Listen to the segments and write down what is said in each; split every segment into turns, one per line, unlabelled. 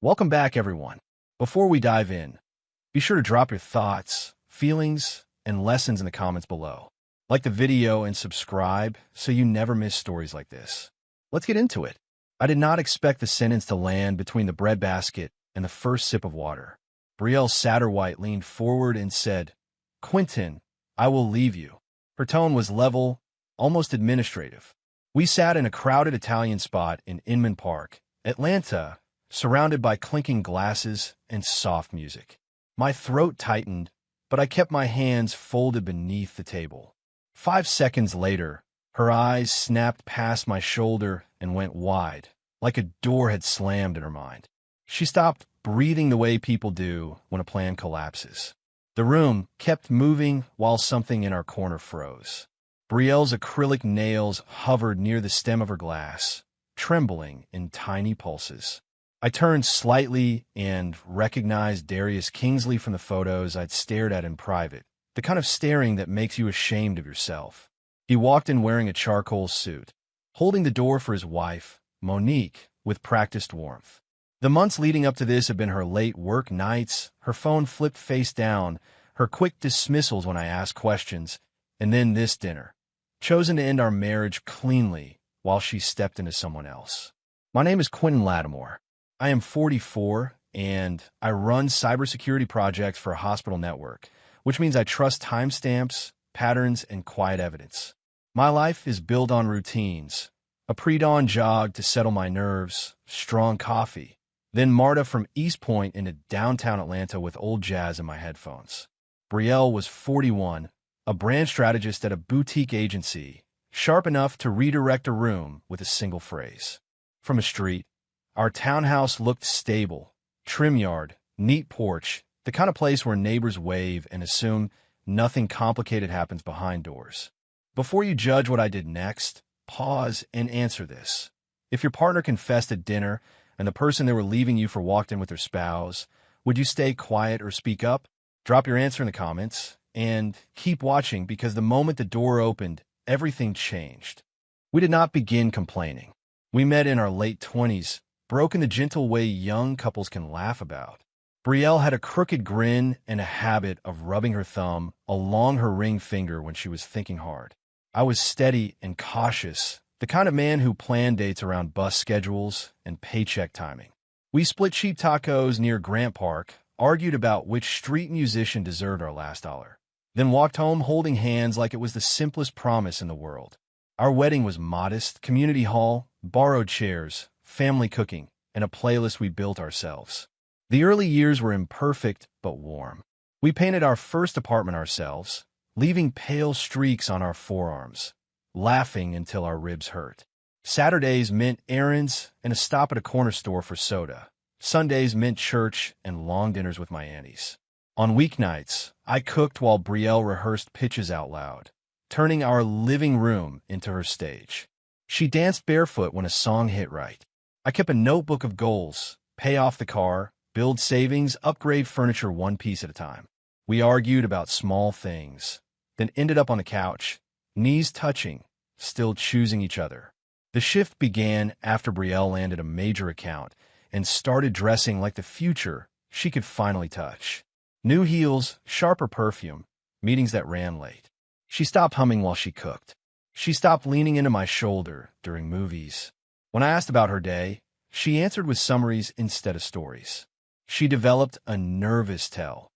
Welcome back, everyone. Before we dive in, be sure to drop your thoughts, feelings, and lessons in the comments below. Like the video and subscribe so you never miss stories like this. Let's get into it. I did not expect the sentence to land between the breadbasket and the first sip of water. Brielle Satterwhite leaned forward and said, "Quentin, I will leave you." Her tone was level, almost administrative. We sat in a crowded Italian spot in Inman Park, Atlanta, surrounded by clinking glasses and soft music. My throat tightened, but I kept my hands folded beneath the table. 5 seconds later, her eyes snapped past my shoulder and went wide, like a door had slammed in her mind. She stopped breathing the way people do when a plan collapses. The room kept moving while something in our corner froze. Brielle's acrylic nails hovered near the stem of her glass, trembling in tiny pulses. I turned slightly and recognized Darius Kingsley from the photos I'd stared at in private, the kind of staring that makes you ashamed of yourself. He walked in wearing a charcoal suit, holding the door for his wife, Monique, with practiced warmth. The months leading up to this had been her late work nights, her phone flipped face down, her quick dismissals when I asked questions, and then this dinner, chosen to end our marriage cleanly while she stepped into someone else. My name is Quentin Lattimore. I am 44, and I run cybersecurity projects for a hospital network, which means I trust timestamps, patterns, and quiet evidence. My life is built on routines: a pre-dawn jog to settle my nerves, strong coffee, then MARTA from East Point into downtown Atlanta with old jazz in my headphones. Brielle was 41, a brand strategist at a boutique agency, sharp enough to redirect a room with a single phrase. From a street, our townhouse looked stable: trim yard, neat porch, the kind of place where neighbors wave and assume nothing complicated happens behind doors. Before you judge what I did next, pause and answer this. If your partner confessed at dinner and the person they were leaving you for walked in with their spouse, would you stay quiet or speak up? Drop your answer in the comments and keep watching, because the moment the door opened, everything changed. We did not begin complaining. We met in our late 20s, broke in the gentle way young couples can laugh about. Brielle had a crooked grin and a habit of rubbing her thumb along her ring finger when she was thinking hard. I was steady and cautious, the kind of man who planned dates around bus schedules and paycheck timing. We split cheap tacos near Grant Park, argued about which street musician deserved our last dollar, then walked home holding hands like it was the simplest promise in the world. Our wedding was modest: community hall, borrowed chairs, family cooking, and a playlist we built ourselves. The early years were imperfect but warm. We painted our first apartment ourselves, leaving pale streaks on our forearms, laughing until our ribs hurt. Saturdays meant errands and a stop at a corner store for soda. Sundays meant church and long dinners with my aunties. On weeknights, I cooked while Brielle rehearsed pitches out loud, turning our living room into her stage. She danced barefoot when a song hit right. I kept a notebook of goals: pay off the car, build savings, upgrade furniture one piece at a time. We argued about small things, then ended up on the couch, knees touching, still choosing each other. The shift began after Brielle landed a major account and started dressing like the future she could finally touch. New heels, sharper perfume, meetings that ran late. She stopped humming while she cooked. She stopped leaning into my shoulder during movies. When I asked about her day, she answered with summaries instead of stories. She developed a nervous tell,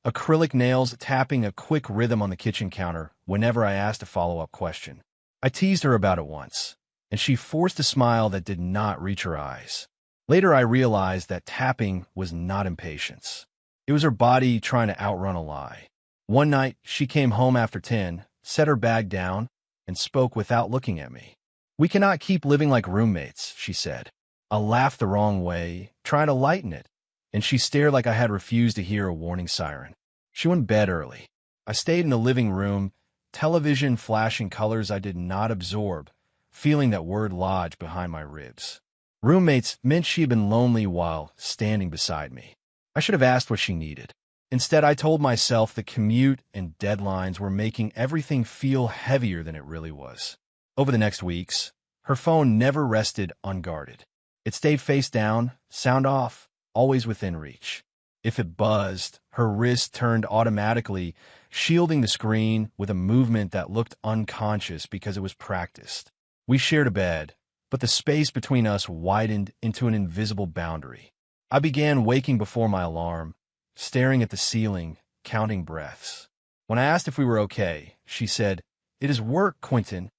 acrylic nails tapping a quick rhythm on the kitchen counter whenever I asked a follow-up question. I teased her about it once, and she forced a smile that did not reach her eyes. Later, I realized that tapping was not impatience. It was her body trying to outrun a lie. One night, she came home after 10, set her bag down, and spoke without looking at me. "We cannot keep living like roommates," she said. I laughed the wrong way, trying to lighten it, and she stared like I had refused to hear a warning siren. She went to bed early. I stayed in the living room, television flashing colors I did not absorb, feeling that word lodge behind my ribs. Roommates meant she had been lonely while standing beside me. I should have asked what she needed. Instead, I told myself the commute and deadlines were making everything feel heavier than it really was. Over the next weeks, her phone never rested unguarded. It stayed face down, sound off, always within reach. If it buzzed, her wrist turned automatically, shielding the screen with a movement that looked unconscious because it was practiced. We shared a bed, but the space between us widened into an invisible boundary. I began waking before my alarm, staring at the ceiling, counting breaths. When I asked if we were okay, she said, "It is work, Quentin."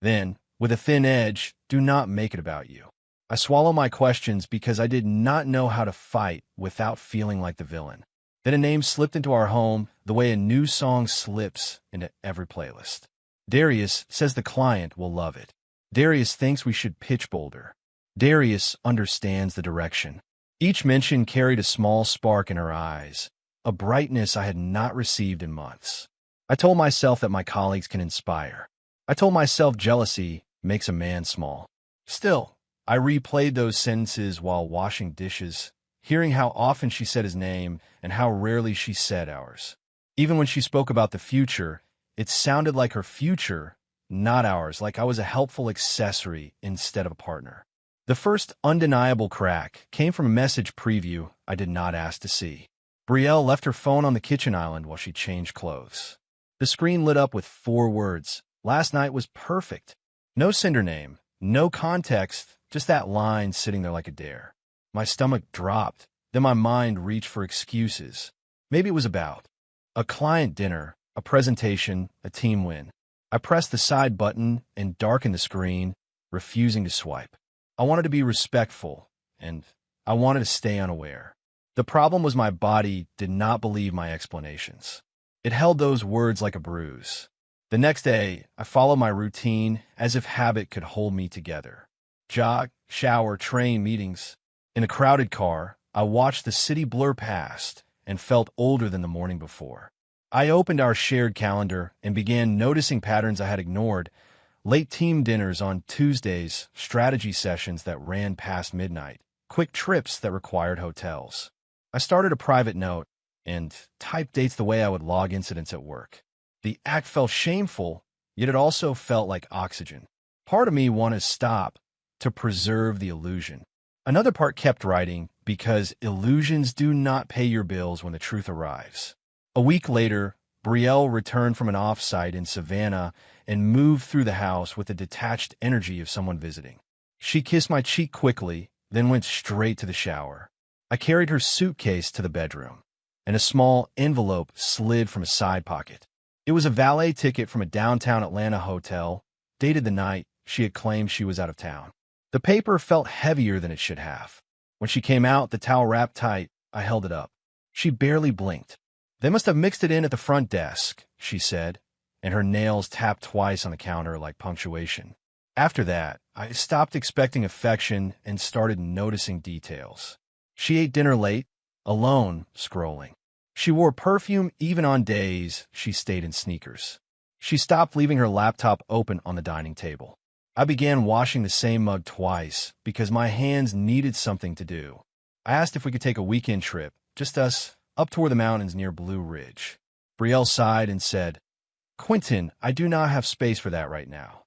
Then, with a thin edge, "Do not make it about you." I swallowed my questions because I did not know how to fight without feeling like the villain. Then a name slipped into our home the way a new song slips into every playlist. Darius says the client will love it. Darius thinks we should pitch bolder. Darius understands the direction. Each mention carried a small spark in her eyes, a brightness I had not received in months. I told myself that my colleagues can inspire. I told myself jealousy makes a man small. Still, I replayed those sentences while washing dishes, hearing how often she said his name and how rarely she said ours. Even when she spoke about the future, it sounded like her future, not ours, like I was a helpful accessory instead of a partner. The first undeniable crack came from a message preview I did not ask to see. Brielle left her phone on the kitchen island while she changed clothes. The screen lit up with 4 words. Last night was perfect. No sender name, no context, just that line sitting there like a dare. My stomach dropped, then my mind reached for excuses. Maybe it was about a client dinner, a presentation, a team win. I pressed the side button and darkened the screen, refusing to swipe. I wanted to be respectful, and I wanted to stay unaware. The problem was my body did not believe my explanations. It held those words like a bruise. The next day, I followed my routine as if habit could hold me together. Jog, shower, train, meetings. In a crowded car, I watched the city blur past and felt older than the morning before. I opened our shared calendar and began noticing patterns I had ignored. Late team dinners on Tuesdays, strategy sessions that ran past midnight, quick trips that required hotels. I started a private note and typed dates the way I would log incidents at work. The act felt shameful, yet it also felt like oxygen. Part of me wanted to stop to preserve the illusion. Another part kept writing because illusions do not pay your bills when the truth arrives. A week later, Brielle returned from an off-site in Savannah and moved through the house with the detached energy of someone visiting. She kissed my cheek quickly, then went straight to the shower. I carried her suitcase to the bedroom, and a small envelope slid from a side pocket. It was a valet ticket from a downtown Atlanta hotel, dated the night she had claimed she was out of town. The paper felt heavier than it should have. When she came out, the towel wrapped tight, I held it up. She barely blinked. "They must have mixed it in at the front desk," she said, and her nails tapped twice on the counter like punctuation. After that, I stopped expecting affection and started noticing details. She ate dinner late, alone, scrolling. She wore perfume even on days she stayed in sneakers. She stopped leaving her laptop open on the dining table. I began washing the same mug twice because my hands needed something to do. I asked if we could take a weekend trip, just us, up toward the mountains near Blue Ridge. Brielle sighed and said, "Quentin, I do not have space for that right now."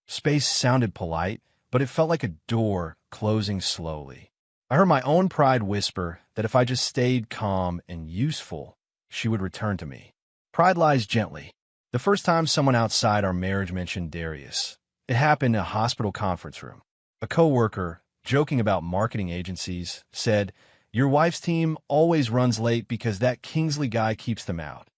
Space sounded polite, but it felt like a door closing slowly. I heard my own pride whisper that if I just stayed calm and useful, she would return to me. Pride lies gently. The first time someone outside our marriage mentioned Darius, it happened in a hospital conference room. A coworker, joking about marketing agencies, said, "Your wife's team always runs late because that Kingsley guy keeps them out."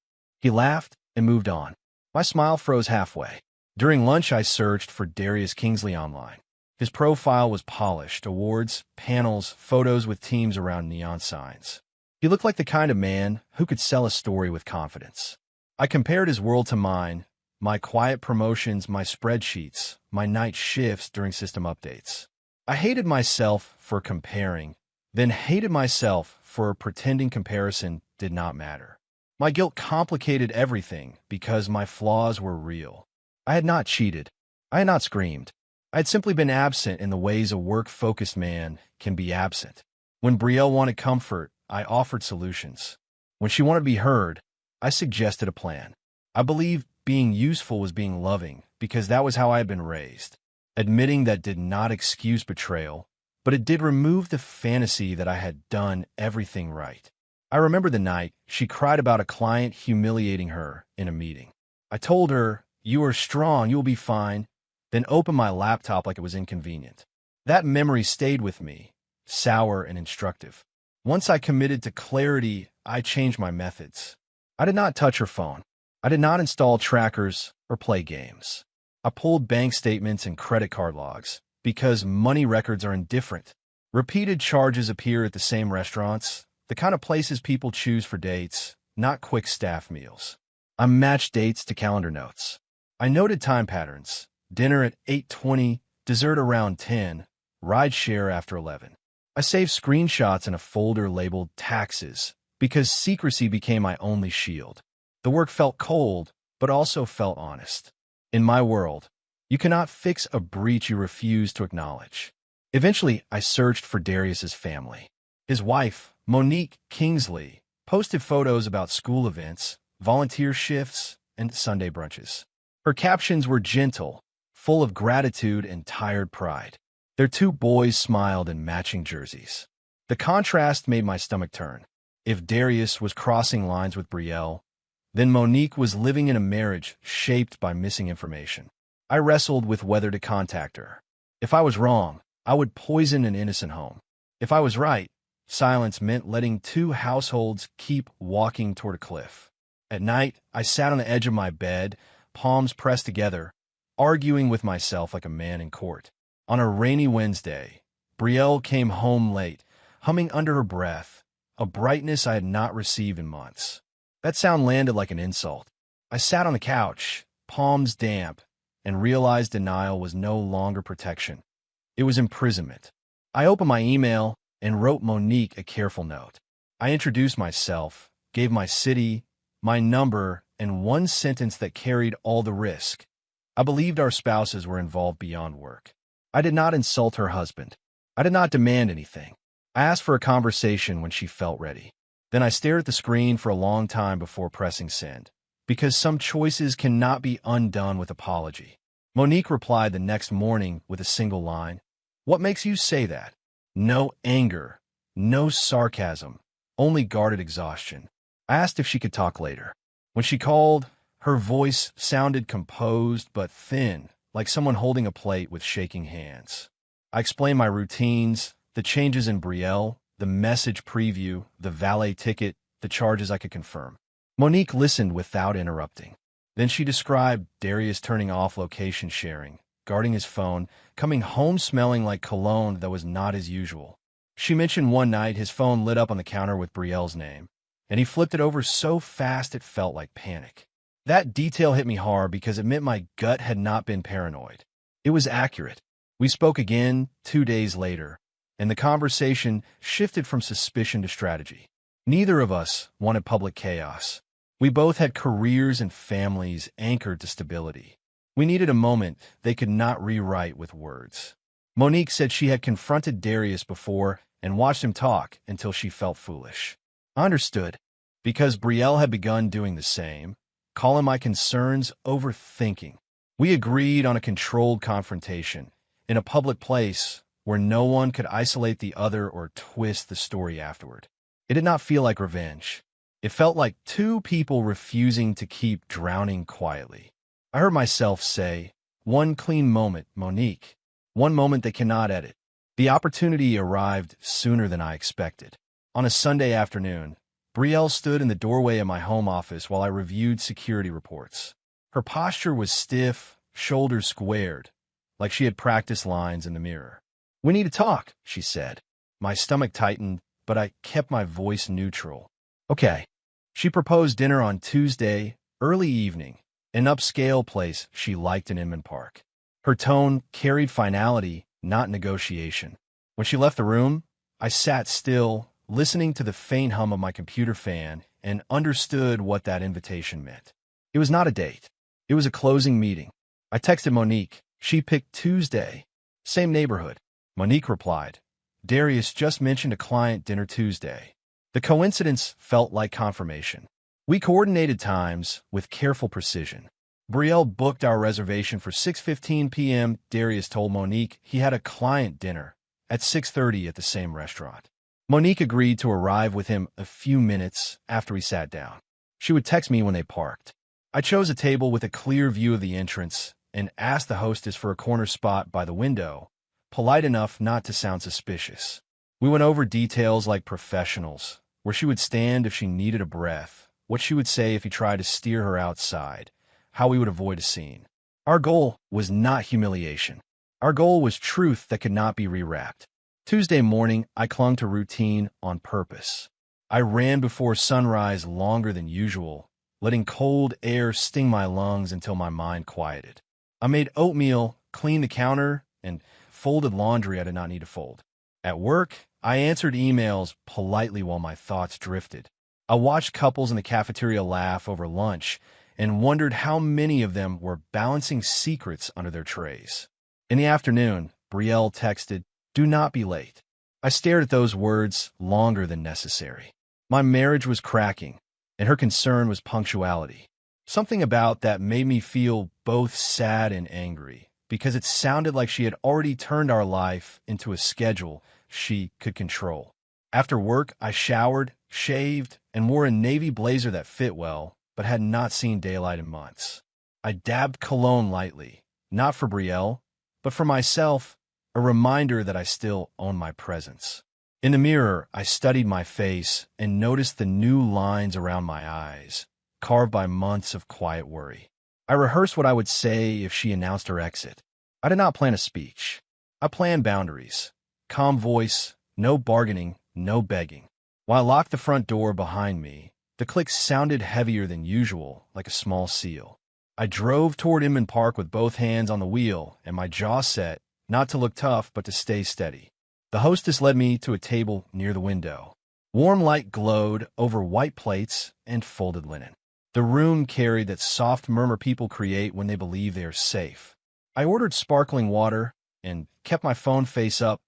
He laughed and moved on. My smile froze halfway. During lunch, I searched for Darius Kingsley online. His profile was polished, awards, panels, photos with teams around neon signs. He looked like the kind of man who could sell a story with confidence. I compared his world to mine, my quiet promotions, my spreadsheets, my night shifts during system updates. I hated myself for comparing, then hated myself for pretending comparison did not matter. My guilt complicated everything because my flaws were real. I had not cheated. I had not screamed. I had simply been absent in the ways a work-focused man can be absent. When Brielle wanted comfort, I offered solutions. When she wanted to be heard, I suggested a plan. I believed being useful was being loving because that was how I had been raised. Admitting that did not excuse betrayal, but it did remove the fantasy that I had done everything right. I remember the night she cried about a client humiliating her in a meeting. I told her, "You are strong, you'll be fine," then opened my laptop like it was inconvenient. That memory stayed with me, sour and instructive. Once I committed to clarity, I changed my methods. I did not touch her phone. I did not install trackers or play games. I pulled bank statements and credit card logs because money records are indifferent. Repeated charges appear at the same restaurants, the kind of places people choose for dates, not quick staff meals. I matched dates to calendar notes. I noted time patterns: dinner at 8:20, dessert around 10, ride share after 11. I saved screenshots in a folder labeled taxes because secrecy became my only shield. The work felt cold, but also felt honest. In my world, you cannot fix a breach you refuse to acknowledge. Eventually, I searched for Darius's family. His wife, Monique Kingsley, posted photos about school events, volunteer shifts, and Sunday brunches. Her captions were gentle, full of gratitude and tired pride. Their two boys smiled in matching jerseys. The contrast made my stomach turn. If Darius was crossing lines with Brielle, then Monique was living in a marriage shaped by missing information. I wrestled with whether to contact her. If I was wrong, I would poison an innocent home. If I was right, silence meant letting two households keep walking toward a cliff. At night, I sat on the edge of my bed, palms pressed together, arguing with myself like a man in court. On a rainy Wednesday, Brielle came home late, humming under her breath, a brightness I had not received in months. That sound landed like an insult. I sat on the couch, palms damp, and realized denial was no longer protection. It was imprisonment. I opened my email and wrote Monique a careful note. I introduced myself, gave my city, my number, and one sentence that carried all the risk. I believed our spouses were involved beyond work. I did not insult her husband. I did not demand anything. I asked for a conversation when she felt ready. Then I stared at the screen for a long time before pressing send, because some choices cannot be undone with apology. Monique replied the next morning with a single line. "What makes you say that?" No anger, no sarcasm, only guarded exhaustion. I asked if she could talk later. When she called, her voice sounded composed but thin, like someone holding a plate with shaking hands. I explained my routines, the changes in Brielle, the message preview, the valet ticket, the charges I could confirm. Monique listened without interrupting. Then she described Darius turning off location sharing, guarding his phone, coming home smelling like cologne that was not as usual. She mentioned one night his phone lit up on the counter with Brielle's name, and he flipped it over so fast it felt like panic. That detail hit me hard because it meant my gut had not been paranoid. It was accurate. We spoke again 2 days later, and the conversation shifted from suspicion to strategy. Neither of us wanted public chaos. We both had careers and families anchored to stability. We needed a moment they could not rewrite with words. Monique said she had confronted Darius before and watched him talk until she felt foolish. I understood, because Brielle had begun doing the same, calling my concerns overthinking. We agreed on a controlled confrontation in a public place where no one could isolate the other or twist the story afterward. It did not feel like revenge. It felt like two people refusing to keep drowning quietly. I heard myself say, "One clean moment, Monique. One moment they cannot edit." The opportunity arrived sooner than I expected. On a Sunday afternoon, Brielle stood in the doorway of my home office while I reviewed security reports. Her posture was stiff, shoulders squared, like she had practiced lines in the mirror. "We need to talk," she said. My stomach tightened, but I kept my voice neutral. "Okay." She proposed dinner on Tuesday, early evening, an upscale place she liked in Inman Park. Her tone carried finality, not negotiation. When she left the room, I sat still, listening to the faint hum of my computer fan, and understood what that invitation meant. It was not a date. It was a closing meeting. I texted Monique. She picked Tuesday. Same neighborhood. Monique replied, "Darius just mentioned a client dinner Tuesday." The coincidence felt like confirmation. We coordinated times with careful precision. Brielle booked our reservation for 6:15 p.m. Darius told Monique he had a client dinner at 6:30 at the same restaurant. Monique agreed to arrive with him a few minutes after we sat down. She would text me when they parked. I chose a table with a clear view of the entrance and asked the hostess for a corner spot by the window, polite enough not to sound suspicious. We went over details like professionals, where she would stand if she needed a breath, what she would say if he tried to steer her outside, how we would avoid a scene. Our goal was not humiliation. Our goal was truth that could not be rewrapped. Tuesday morning, I clung to routine on purpose. I ran before sunrise longer than usual, letting cold air sting my lungs until my mind quieted. I made oatmeal, cleaned the counter, and folded laundry I did not need to fold. At work, I answered emails politely while my thoughts drifted. I watched couples in the cafeteria laugh over lunch and wondered how many of them were balancing secrets under their trays. In the afternoon, Brielle texted, "Do not be late." I stared at those words longer than necessary. My marriage was cracking, and her concern was punctuality. Something about that made me feel both sad and angry, because it sounded like she had already turned our life into a schedule she could control. After work, I showered, shaved, and wore a navy blazer that fit well, but had not seen daylight in months. I dabbed cologne lightly, not for Brielle, but for myself, a reminder that I still own my presence. In the mirror, I studied my face and noticed the new lines around my eyes, carved by months of quiet worry. I rehearsed what I would say if she announced her exit. I did not plan a speech. I planned boundaries. Calm voice, no bargaining, no begging. While I locked the front door behind me, the click sounded heavier than usual, like a small seal. I drove toward Inman Park with both hands on the wheel and my jaw set, not to look tough, but to stay steady. The hostess led me to a table near the window. Warm light glowed over white plates and folded linen. The room carried that soft murmur people create when they believe they are safe. I ordered sparkling water and kept my phone face up,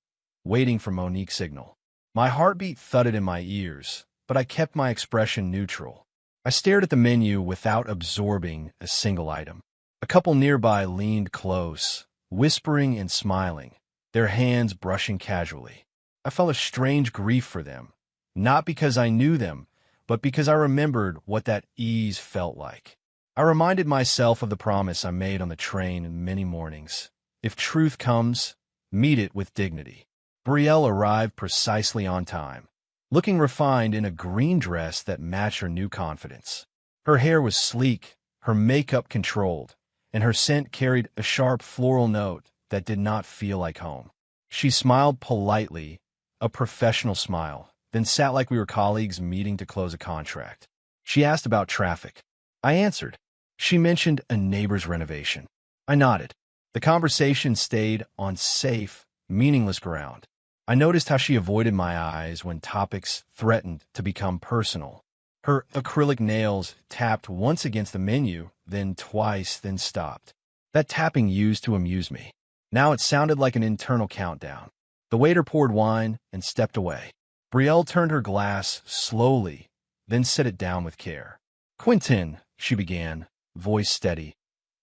waiting for Monique's signal. My heartbeat thudded in my ears, but I kept my expression neutral. I stared at the menu without absorbing a single item. A couple nearby leaned close, whispering and smiling, their hands brushing casually. I felt a strange grief for them, not because I knew them, but because I remembered what that ease felt like. I reminded myself of the promise I made on the train many mornings. If truth comes, meet it with dignity. Brielle arrived precisely on time, looking refined in a green dress that matched her new confidence. Her hair was sleek, her makeup controlled, and her scent carried a sharp floral note that did not feel like home. She smiled politely, a professional smile, then sat like we were colleagues meeting to close a contract. She asked about traffic. I answered. She mentioned a neighbor's renovation. I nodded. The conversation stayed on safe, meaningless ground. I noticed how she avoided my eyes when topics threatened to become personal. Her acrylic nails tapped once against the menu, then twice, then stopped. That tapping used to amuse me. Now it sounded like an internal countdown. The waiter poured wine and stepped away. Brielle turned her glass slowly, then set it down with care. "Quentin," she began, voice steady,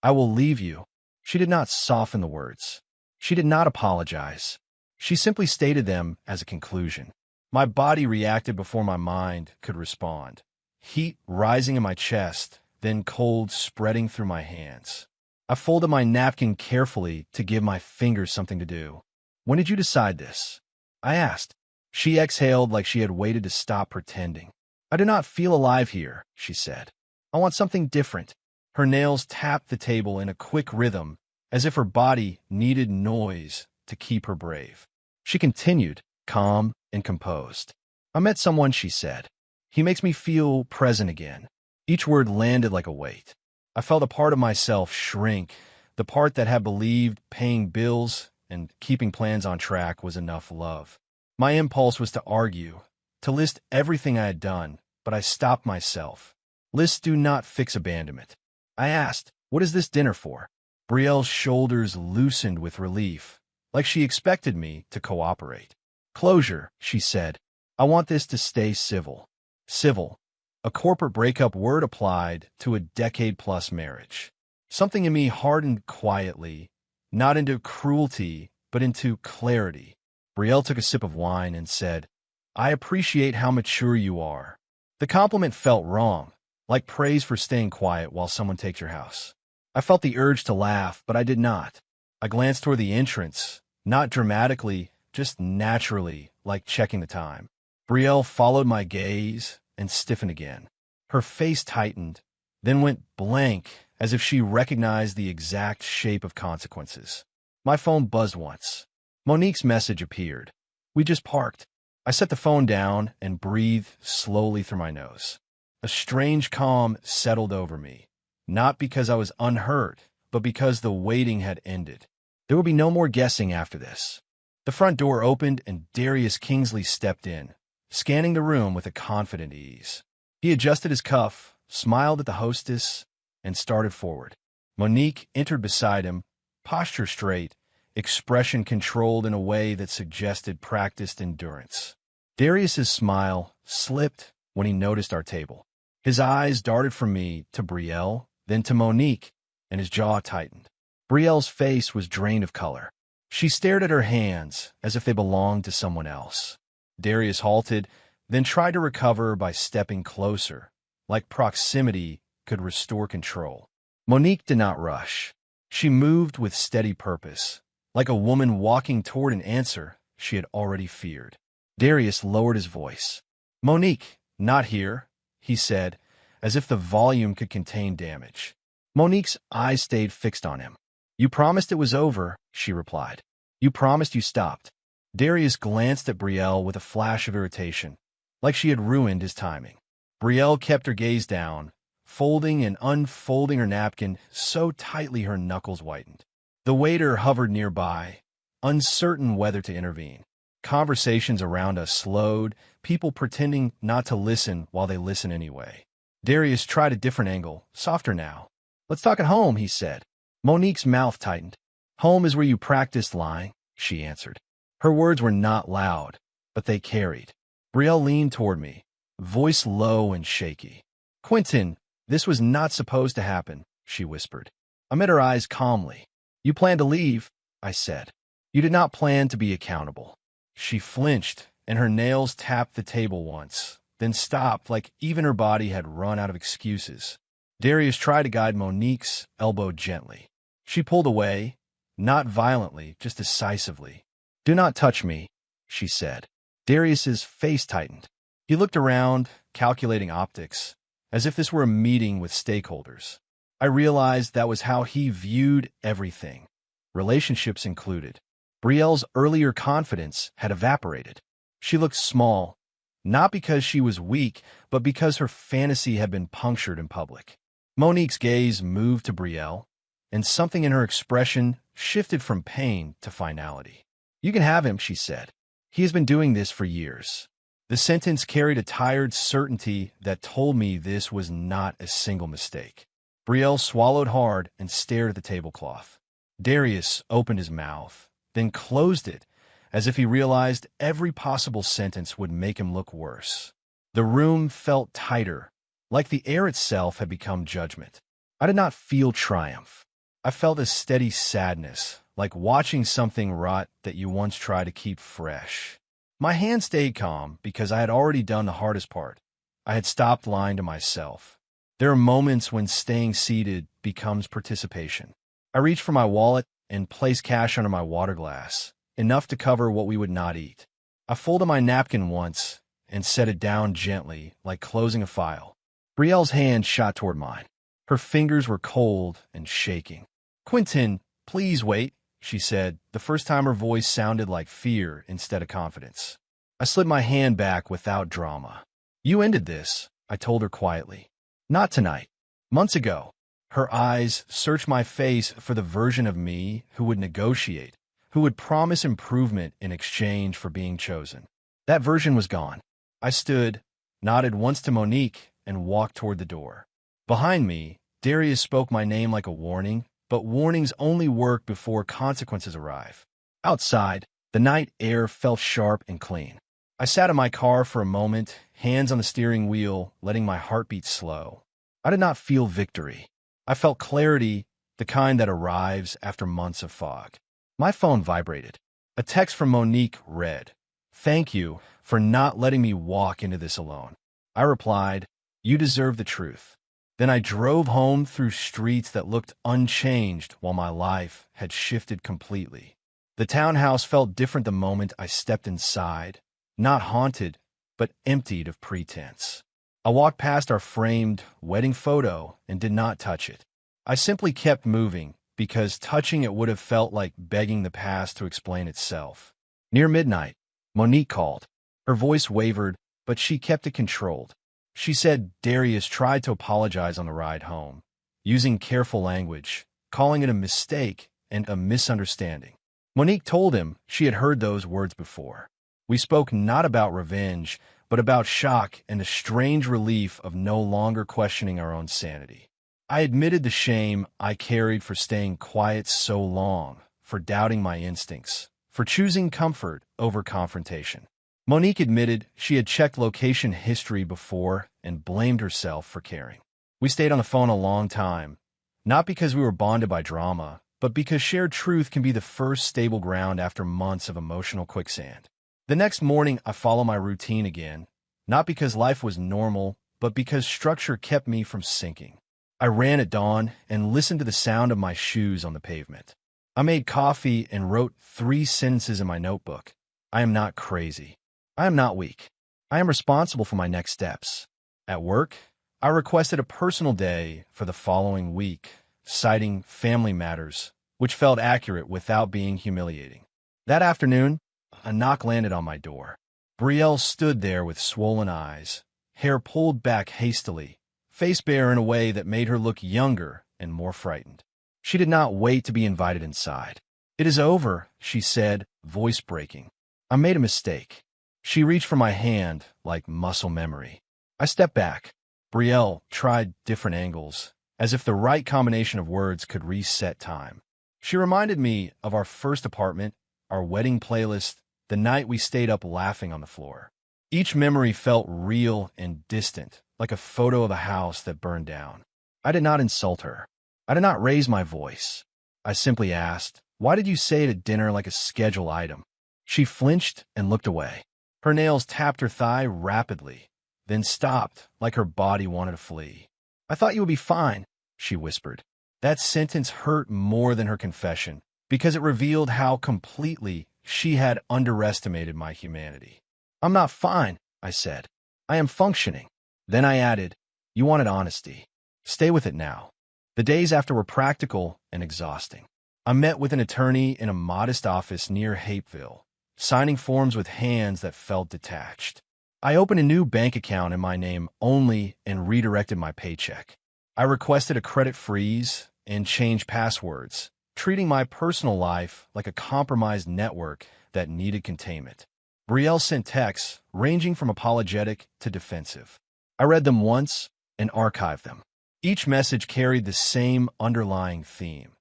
"I will leave you." She did not soften the words. She did not apologize. She simply stated them as a conclusion. My body reacted before my mind could respond. Heat rising in my chest, then cold spreading through my hands. I folded my napkin carefully to give my fingers something to do. "When did you decide this?" I asked. She exhaled like she had waited to stop pretending. "I do not feel alive here," she said. "I want something different." Her nails tapped the table in a quick rhythm, as if her body needed noise to keep her brave. She continued, calm and composed. "I met someone," she said. "He makes me feel present again." Each word landed like a weight. I felt a part of myself shrink, the part that had believed paying bills and keeping plans on track was enough love. My impulse was to argue, to list everything I had done, but I stopped myself. Lists do not fix abandonment. I asked, "What is this dinner for?" Brielle's shoulders loosened with relief, like she expected me to cooperate. "Closure," she said. "I want this to stay civil." Civil, a corporate breakup word applied to a decade-plus marriage. Something in me hardened quietly, not into cruelty, but into clarity. Brielle took a sip of wine and said, "I appreciate how mature you are." The compliment felt wrong, like praise for staying quiet while someone takes your house. I felt the urge to laugh, but I did not. I glanced toward the entrance, not dramatically, just naturally, like checking the time. Brielle followed my gaze and stiffened again. Her face tightened, then went blank, as if she recognized the exact shape of consequences. My phone buzzed once. Monique's message appeared. "We just parked." I set the phone down and breathed slowly through my nose. A strange calm settled over me, not because I was unhurt, but because the waiting had ended. There would be no more guessing after this. The front door opened and Darius Kingsley stepped in, scanning the room with a confident ease. He adjusted his cuff, smiled at the hostess, and started forward. Monique entered beside him, posture straight, expression controlled in a way that suggested practiced endurance. Darius's smile slipped when he noticed our table. His eyes darted from me to Brielle, then to Monique, and his jaw tightened. Brielle's face was drained of color. She stared at her hands as if they belonged to someone else. Darius halted, then tried to recover by stepping closer, like proximity could restore control. Monique did not rush. She moved with steady purpose, like a woman walking toward an answer she had already feared. Darius lowered his voice. "Monique, not here," he said, as if the volume could contain damage. Monique's eyes stayed fixed on him. "You promised it was over," she replied. "You promised you stopped." Darius glanced at Brielle with a flash of irritation, like she had ruined his timing. Brielle kept her gaze down, folding and unfolding her napkin so tightly her knuckles whitened. The waiter hovered nearby, uncertain whether to intervene. Conversations around us slowed, people pretending not to listen while they listen anyway. Darius tried a different angle, softer now. "Let's talk at home," he said. Monique's mouth tightened. "Home is where you practiced lying," she answered. Her words were not loud, but they carried. Brielle leaned toward me, voice low and shaky. "Quentin, this was not supposed to happen," she whispered. I met her eyes calmly. "You plan to leave," I said. "You did not plan to be accountable." She flinched, and her nails tapped the table once, then stopped like even her body had run out of excuses. Darius tried to guide Monique's elbow gently. She pulled away, not violently, just decisively. "Do not touch me," she said. Darius's face tightened. He looked around, calculating optics, as if this were a meeting with stakeholders. I realized that was how he viewed everything, relationships included. Brielle's earlier confidence had evaporated. She looked small, not because she was weak, but because her fantasy had been punctured in public. Monique's gaze moved to Brielle, and something in her expression shifted from pain to finality. "You can have him," she said. "He has been doing this for years." The sentence carried a tired certainty that told me this was not a single mistake. Brielle swallowed hard and stared at the tablecloth. Darius opened his mouth, then closed it, as if he realized every possible sentence would make him look worse. The room felt tighter, like the air itself had become judgment. I did not feel triumph. I felt a steady sadness, like watching something rot that you once tried to keep fresh. My hand stayed calm because I had already done the hardest part. I had stopped lying to myself. There are moments when staying seated becomes participation. I reached for my wallet and placed cash under my water glass, enough to cover what we would not eat. I folded my napkin once and set it down gently, like closing a file. Brielle's hand shot toward mine. Her fingers were cold and shaking. "Quentin, please wait," she said, the first time her voice sounded like fear instead of confidence. I slid my hand back without drama. "You ended this," I told her quietly. "Not tonight. Months ago." Her eyes searched my face for the version of me who would negotiate, who would promise improvement in exchange for being chosen. That version was gone. I stood, nodded once to Monique, and walked toward the door. Behind me, Darius spoke my name like a warning, but warnings only work before consequences arrive. Outside, the night air felt sharp and clean. I sat in my car for a moment, hands on the steering wheel, letting my heartbeat slow. I did not feel victory. I felt clarity, the kind that arrives after months of fog. My phone vibrated. A text from Monique read, "Thank you for not letting me walk into this alone." I replied, "You deserve the truth." Then I drove home through streets that looked unchanged while my life had shifted completely. The townhouse felt different the moment I stepped inside, not haunted, but emptied of pretense. I walked past our framed wedding photo and did not touch it. I simply kept moving because touching it would have felt like begging the past to explain itself. Near midnight, Monique called. Her voice wavered, but she kept it controlled. She said Darius tried to apologize on the ride home, using careful language, calling it a mistake and a misunderstanding. Monique told him she had heard those words before. We spoke not about revenge, but about shock and a strange relief of no longer questioning our own sanity. I admitted the shame I carried for staying quiet so long, for doubting my instincts, for choosing comfort over confrontation. Monique admitted she had checked location history before and blamed herself for caring. We stayed on the phone a long time, not because we were bonded by drama, but because shared truth can be the first stable ground after months of emotional quicksand. The next morning, I followed my routine again, not because life was normal, but because structure kept me from sinking. I ran at dawn and listened to the sound of my shoes on the pavement. I made coffee and wrote 3 sentences in my notebook. I am not crazy. I am not weak. I am responsible for my next steps. At work, I requested a personal day for the following week, citing family matters, which felt accurate without being humiliating. That afternoon, a knock landed on my door. Brielle stood there with swollen eyes, hair pulled back hastily, face bare in a way that made her look younger and more frightened. She did not wait to be invited inside. "It is over," she said, voice breaking. "I made a mistake." She reached for my hand like muscle memory. I stepped back. Brielle tried different angles, as if the right combination of words could reset time. She reminded me of our first apartment, our wedding playlist, the night we stayed up laughing on the floor. Each memory felt real and distant, like a photo of a house that burned down. I did not insult her. I did not raise my voice. I simply asked, "Why did you say it at dinner like a schedule item?" She flinched and looked away. Her nails tapped her thigh rapidly, then stopped like her body wanted to flee. "I thought you would be fine," she whispered. That sentence hurt more than her confession, because it revealed how completely she had underestimated my humanity. "I'm not fine," I said. "I am functioning." Then I added, "You wanted honesty. Stay with it now." The days after were practical and exhausting. I met with an attorney in a modest office near Hapeville, signing forms with hands that felt detached. I opened a new bank account in my name only and redirected my paycheck. I requested a credit freeze and changed passwords, treating my personal life like a compromised network that needed containment. Brielle sent texts ranging from apologetic to defensive. I read them once and archived them. Each message carried the same underlying theme.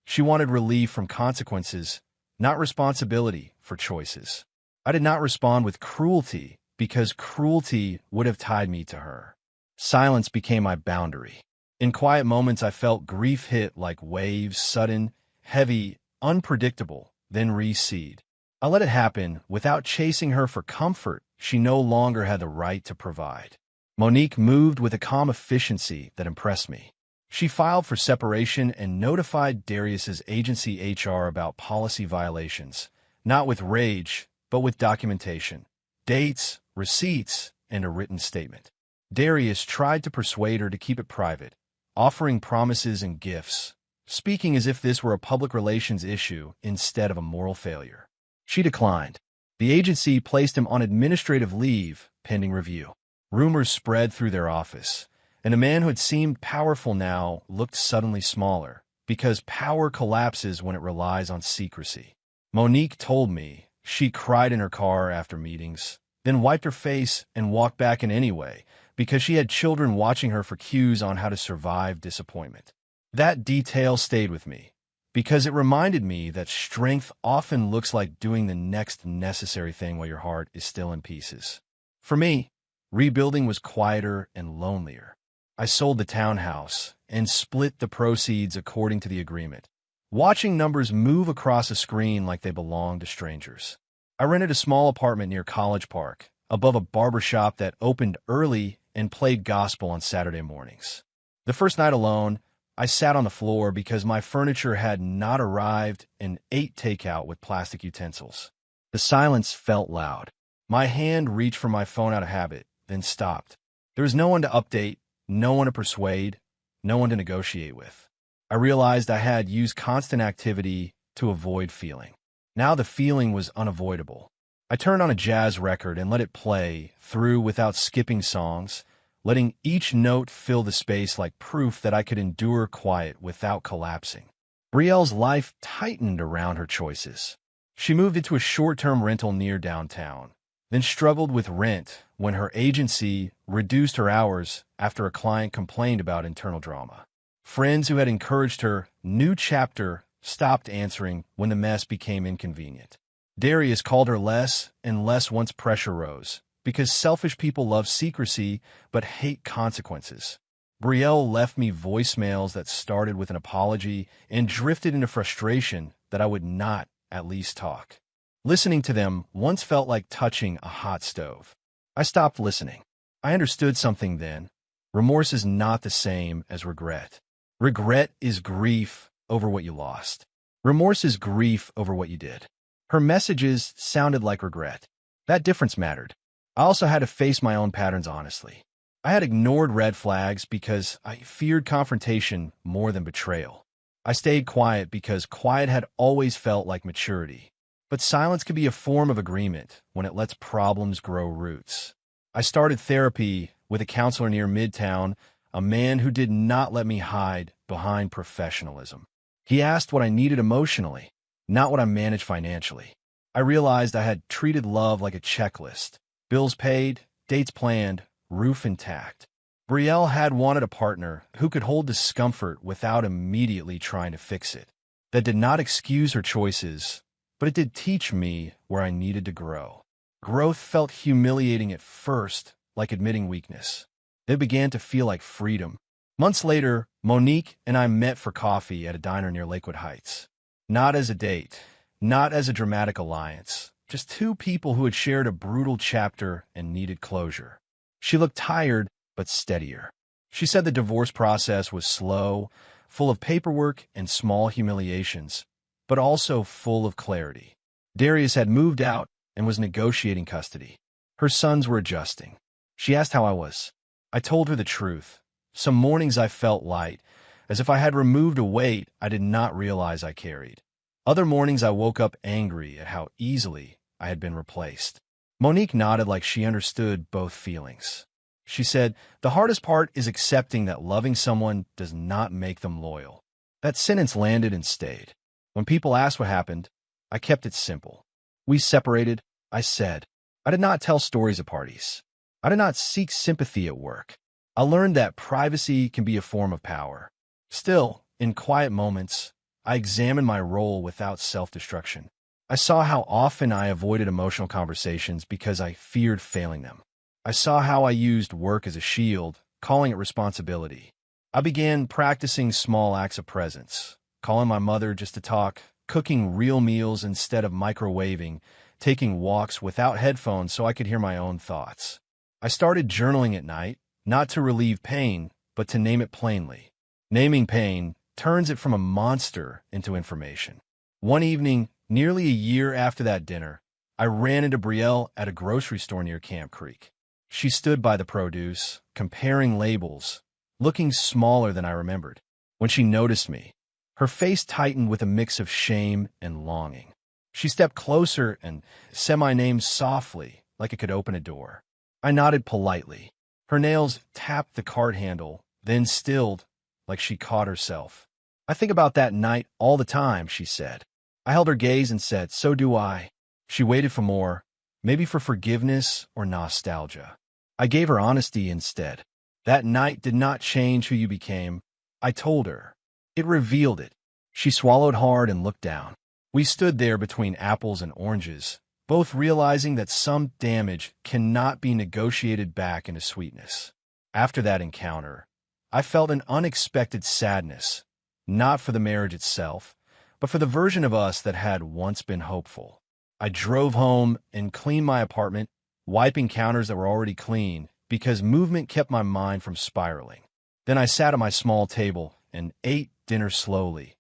She wanted relief from consequences, not responsibility for choices. I did not respond with cruelty because cruelty would have tied me to her. Silence became my boundary. In quiet moments, I felt grief hit like waves, sudden, heavy, unpredictable, then recede. I let it happen without chasing her for comfort she no longer had the right to provide. Monique moved with a calm efficiency that impressed me. She filed for separation and notified Darius's agency HR about policy violations, not with rage, but with documentation, dates, receipts, and a written statement. Darius tried to persuade her to keep it private, offering promises and gifts, speaking as if this were a public relations issue instead of a moral failure. She declined. The agency placed him on administrative leave pending review. Rumors spread through their office, and a man who had seemed powerful now looked suddenly smaller, because power collapses when it relies on secrecy. Monique told me she cried in her car after meetings, then wiped her face and walked back in anyway, because she had children watching her for cues on how to survive disappointment. That detail stayed with me, because it reminded me that strength often looks like doing the next necessary thing while your heart is still in pieces. For me, rebuilding was quieter and lonelier. I sold the townhouse and split the proceeds according to the agreement, watching numbers move across a screen like they belonged to strangers. I rented a small apartment near College Park, above a barbershop that opened early and played gospel on Saturday mornings. The first night alone, I sat on the floor because my furniture had not arrived and ate takeout with plastic utensils. The silence felt loud. My hand reached for my phone out of habit, then stopped. There was no one to update, no one to persuade, no one to negotiate with. I realized I had used constant activity to avoid feeling. Now the feeling was unavoidable. I turned on a jazz record and let it play through without skipping songs, letting each note fill the space like proof that I could endure quiet without collapsing. Brielle's life tightened around her choices. She moved into a short-term rental near downtown, then struggled with rent when her agency reduced her hours after a client complained about internal drama. Friends who had encouraged her new chapter stopped answering when the mess became inconvenient. Darius called her less and less once pressure rose, because selfish people love secrecy but hate consequences. Brielle left me voicemails that started with an apology and drifted into frustration that I would not at least talk. Listening to them once felt like touching a hot stove. I stopped listening. I understood something then. Remorse is not the same as regret. Regret is grief over what you lost. Remorse is grief over what you did. Her messages sounded like regret. That difference mattered. I also had to face my own patterns honestly. I had ignored red flags because I feared confrontation more than betrayal. I stayed quiet because quiet had always felt like maturity. But silence can be a form of agreement when it lets problems grow roots. I started therapy with a counselor near Midtown, a man who did not let me hide behind professionalism. He asked what I needed emotionally, not what I managed financially. I realized I had treated love like a checklist. Bills paid, dates planned, roof intact. Brielle had wanted a partner who could hold discomfort without immediately trying to fix it. That did not excuse her choices, but it did teach me where I needed to grow. Growth felt humiliating at first, like admitting weakness. It began to feel like freedom. Months later, Monique and I met for coffee at a diner near Lakewood Heights. Not as a date, not as a dramatic alliance, just two people who had shared a brutal chapter and needed closure. She looked tired, but steadier. She said the divorce process was slow, full of paperwork and small humiliations, but also full of clarity. Darius had moved out and was negotiating custody. Her sons were adjusting. She asked how I was. I told her the truth. Some mornings I felt light, as if I had removed a weight I did not realize I carried. Other mornings I woke up angry at how easily I had been replaced. Monique nodded like she understood both feelings. She said, "The hardest part is accepting that loving someone does not make them loyal." That sentence landed and stayed. When people asked what happened, I kept it simple. We separated, I said. I did not tell stories at parties. I did not seek sympathy at work. I learned that privacy can be a form of power. Still, in quiet moments, I examined my role without self-destruction. I saw how often I avoided emotional conversations because I feared failing them. I saw how I used work as a shield, calling it responsibility. I began practicing small acts of presence, calling my mother just to talk, cooking real meals instead of microwaving, taking walks without headphones so I could hear my own thoughts. I started journaling at night, not to relieve pain, but to name it plainly. Naming pain turns it from a monster into information. One evening, nearly a year after that dinner, I ran into Brielle at a grocery store near Camp Creek. She stood by the produce, comparing labels, looking smaller than I remembered. When she noticed me, her face tightened with a mix of shame and longing. She stepped closer and said my name softly, like it could open a door. I nodded politely. Her nails tapped the cart handle, then stilled, like she caught herself. "I think about that night all the time," she said. I held her gaze and said, "So do I." She waited for more, maybe for forgiveness or nostalgia. I gave her honesty instead. That night did not change who you became. I told her. It revealed it. She swallowed hard and looked down. We stood there between apples and oranges, both realizing that some damage cannot be negotiated back into sweetness. After that encounter, I felt an unexpected sadness, not for the marriage itself, but for the version of us that had once been hopeful. I drove home and cleaned my apartment, wiping counters that were already clean, because movement kept my mind from spiraling. Then I sat at my small table and ate dinner slowly,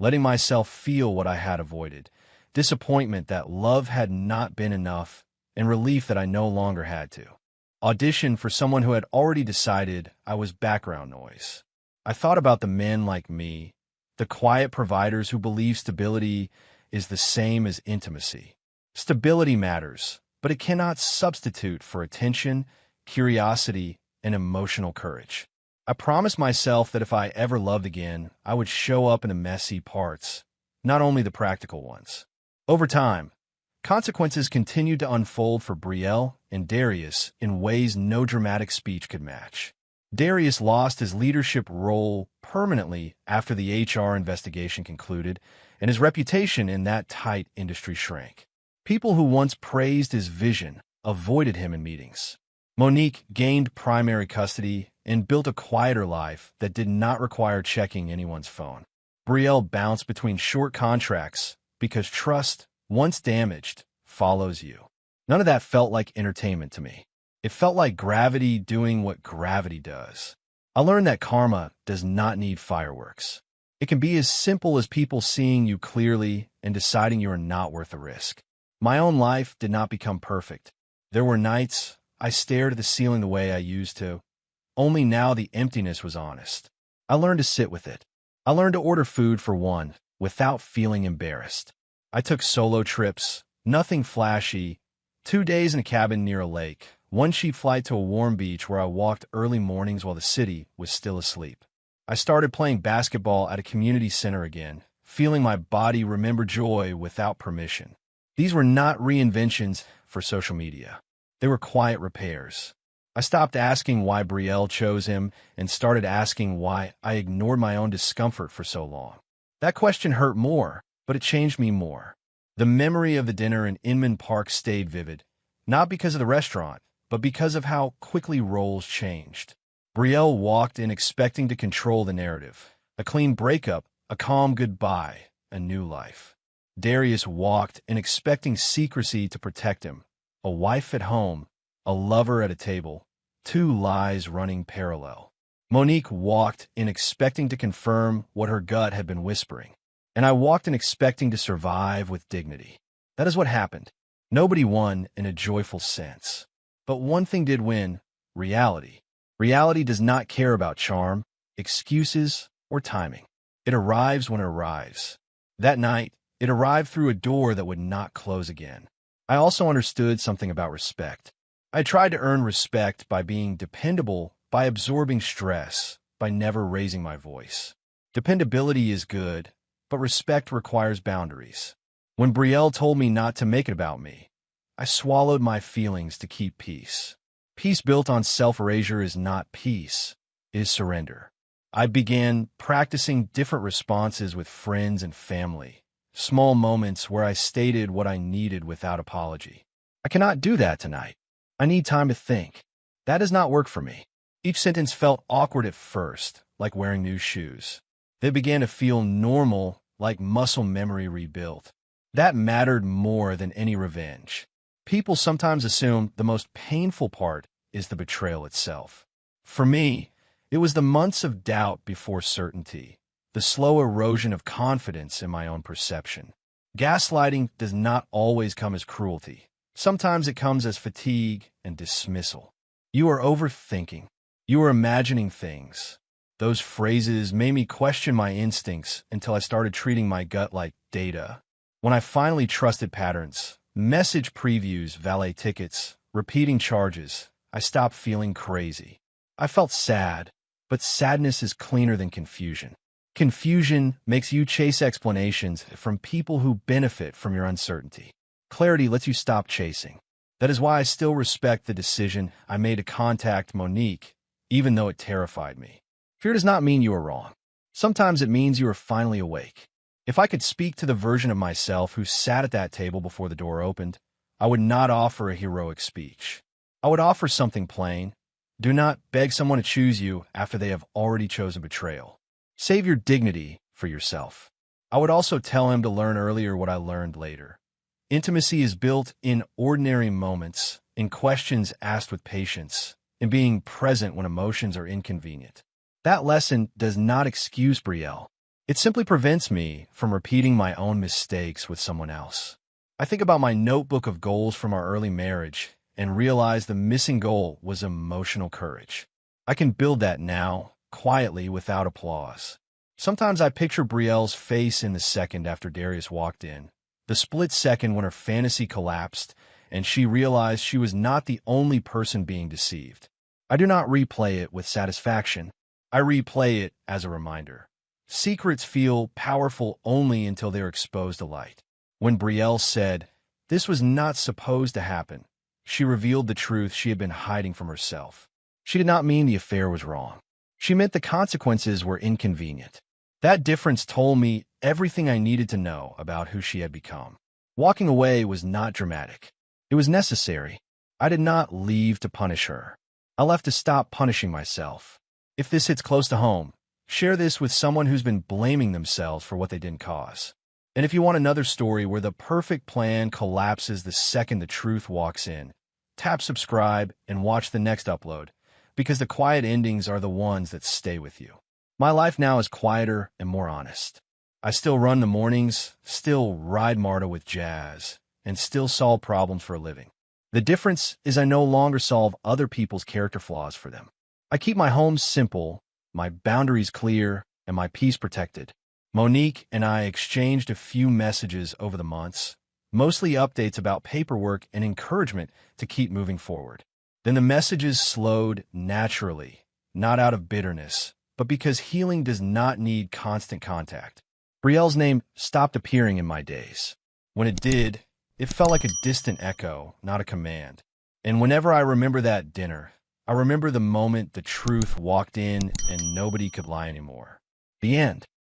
letting myself feel what I had avoided: disappointment that love had not been enough, and relief that I no longer had to audition for someone who had already decided I was background noise. I thought about the men like me, the quiet providers who believe stability is the same as intimacy. Stability matters, but it cannot substitute for attention, curiosity, and emotional courage. I promised myself that if I ever loved again, I would show up in the messy parts, not only the practical ones. Over time, consequences continued to unfold for Brielle and Darius in ways no dramatic speech could match. Darius lost his leadership role permanently after the HR investigation concluded, and his reputation in that tight industry shrank. People who once praised his vision avoided him in meetings. Monique gained primary custody and built a quieter life that did not require checking anyone's phone. Brielle bounced between short contracts because trust, once damaged, follows you. None of that felt like entertainment to me. It felt like gravity doing what gravity does. I learned that karma does not need fireworks. It can be as simple as people seeing you clearly and deciding you are not worth the risk. My own life did not become perfect. There were nights I stared at the ceiling the way I used to. Only now the emptiness was honest. I learned to sit with it. I learned to order food for one without feeling embarrassed. I took solo trips, nothing flashy, 2 days in a cabin near a lake, one cheap flight to a warm beach where I walked early mornings while the city was still asleep. I started playing basketball at a community center again, feeling my body remember joy without permission. These were not reinventions for social media. They were quiet repairs. I stopped asking why Brielle chose him and started asking why I ignored my own discomfort for so long. That question hurt more, but it changed me more. The memory of the dinner in Inman Park stayed vivid, not because of the restaurant, but because of how quickly roles changed. Brielle walked in expecting to control the narrative. A clean breakup, a calm goodbye, a new life. Darius walked in expecting secrecy to protect him. A wife at home, a lover at a table, 2 lies running parallel. Monique walked in expecting to confirm what her gut had been whispering. And I walked in expecting to survive with dignity. That is what happened. Nobody won in a joyful sense. But one thing did win: reality. Reality does not care about charm, excuses, or timing. It arrives when it arrives. That night, it arrived through a door that would not close again. I also understood something about respect. I tried to earn respect by being dependable, by absorbing stress, by never raising my voice. Dependability is good, but respect requires boundaries. When Brielle told me not to make it about me, I swallowed my feelings to keep peace. Peace built on self-erasure is not peace, it is surrender. I began practicing different responses with friends and family, small moments where I stated what I needed without apology. I cannot do that tonight. I need time to think. That does not work for me. Each sentence felt awkward at first, like wearing new shoes. They began to feel normal, like muscle memory rebuilt. That mattered more than any revenge. People sometimes assume the most painful part is the betrayal itself. For me, it was the months of doubt before certainty, the slow erosion of confidence in my own perception. Gaslighting does not always come as cruelty. Sometimes it comes as fatigue and dismissal. You are overthinking. You are imagining things. Those phrases made me question my instincts until I started treating my gut like data. When I finally trusted patterns, message previews, valet tickets, repeating charges, I stopped feeling crazy. I felt sad, but sadness is cleaner than confusion. Confusion makes you chase explanations from people who benefit from your uncertainty. Clarity lets you stop chasing. That is why I still respect the decision I made to contact Monique, even though it terrified me. Fear does not mean you are wrong. Sometimes it means you are finally awake. If I could speak to the version of myself who sat at that table before the door opened, I would not offer a heroic speech. I would offer something plain. Do not beg someone to choose you after they have already chosen betrayal. Save your dignity for yourself. I would also tell him to learn earlier what I learned later. Intimacy is built in ordinary moments, in questions asked with patience, in being present when emotions are inconvenient. That lesson does not excuse Brielle. It simply prevents me from repeating my own mistakes with someone else. I think about my notebook of goals from our early marriage and realize the missing goal was emotional courage. I can build that now, quietly, without applause. Sometimes I picture Brielle's face in the second after Darius walked in, the split second when her fantasy collapsed and she realized she was not the only person being deceived. I do not replay it with satisfaction. I replay it as a reminder. Secrets feel powerful only until they're exposed to light. When Brielle said, "This was not supposed to happen," she revealed the truth she had been hiding from herself. She did not mean the affair was wrong. She meant the consequences were inconvenient. That difference told me everything I needed to know about who she had become. Walking away was not dramatic. It was necessary. I did not leave to punish her. I left to stop punishing myself. If this hits close to home, share this with someone who's been blaming themselves for what they didn't cause. And if you want another story where the perfect plan collapses the second the truth walks in, tap subscribe and watch the next upload, because the quiet endings are the ones that stay with you. My life now is quieter and more honest. I still run the mornings, still ride MARTA with Jazz, and still solve problems for a living. The difference is I no longer solve other people's character flaws for them. I keep my home simple, my boundaries clear, and my peace protected. Monique and I exchanged a few messages over the months, mostly updates about paperwork and encouragement to keep moving forward. Then the messages slowed naturally, not out of bitterness, but because healing does not need constant contact. Brielle's name stopped appearing in my days. When it did, it felt like a distant echo, not a command. And whenever I remember that dinner, I remember the moment the truth walked in and nobody could lie anymore. The end.